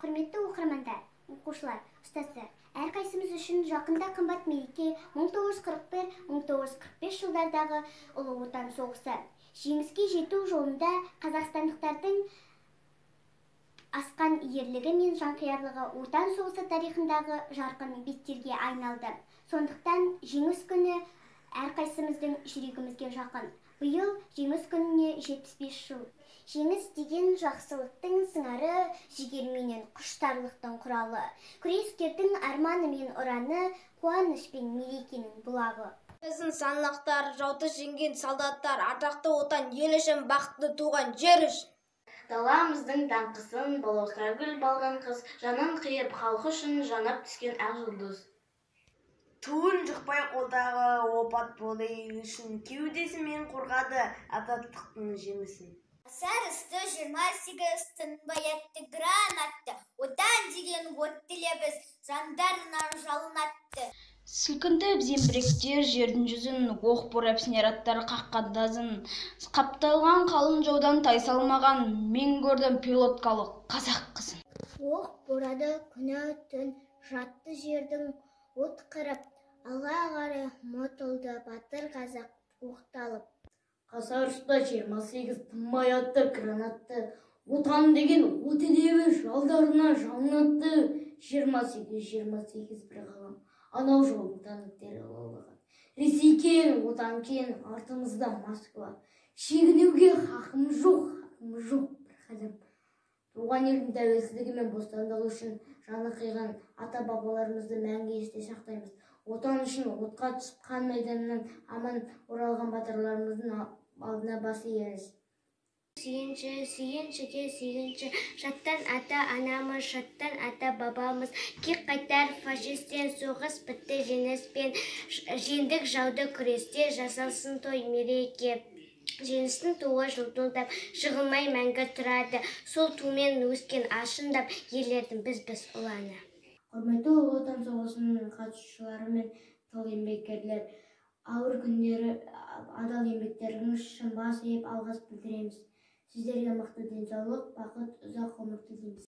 Құрметті оқырмандар, оқушылар, ұстаздар, әрқайсымыз үшін жақында қымбат мереке 1941-1945 жылдардағы Ұлы Отан соғысы. Жеңіске жету жолында қазақстандықтардың асқан ерлігі мен жанқиярлығы Отан соғысы тарихындағы жарқын беттерге айналды. Сондықтан жеңіс күні әрқайсымыздың жүрегімізге жақын. Биыл жеңіс күніне 75 жыл. Жеңіс деген жақсылықтың сыңары, жігерменен құштарлықтың құралы. Күрескердің арманы мен ұраны, қуаныш пен мерекенің бұлағы. Біздің санлақтар, жауды жеңген солдаттар, атақты отан ел үшін, бақытты туған жер үшін. Даламыздың даңқысын балауса гүл балған қыз, жанын қиып халқы үшін жанап түскен ақ жұлдыз. Туын жұқпай қолдағы опат болды ел үшін, кеудесімен қорғады азаттықтың жемісін. Сарысты 28 тынбай атты гранатты, отан деген отты лебіз жандарынан жалынатты. Сілкінтіп зембіректер жердің жүзін, оқ борап снарядтар қаққан тазын. Қапталған қалың жаудан тайсалмаған, мен көрдім пилоткалы қазақ қызын. Оқ борады күні түн, жатты жердің от қырып, алға қарай ұмтылды батыр қазақ оқталып. Қасарышта 28 тынбай атты гранатты, отан деген оты лебіз жалдарына жалынатты. 28 бір ғалам, анау жолдың танктері лаулаған. Ресейкен, отанкен, артымызда Москва. Шегінуге хақым жоқ бір қадам. Туған елдің тәуелсіздігі мен бостандығы үшін жаны қиған ата-бабаларымызды мәңгі есте сақтаймыз. Отан үшін отқа түсіп қан майданынан аман оралған батырларымыздың алдына бас иеміз. Сүйінші, жаттан ата-анамыз, жаттан ата-бабамыз, кек қайтар фашистен, соғыс бітті жеңіспен, жеңдік жауды күресте, жасалсын той мереке. Жеңістің туы жылтылдап, жығылмай мәңгі тұрады, сол тумен өскен ашындап, ерлердің біз ұланы. Құрметті Ұлы Отан соғысының қатысушылары мен тыл еңбеккерлер, ауыр күндері адал еңбектеріңіз үшін бас иіп алғыс білдіреміз. Сіздерге мықты денсаулық, бақыт, ұзақ ғұмыр тілейміз.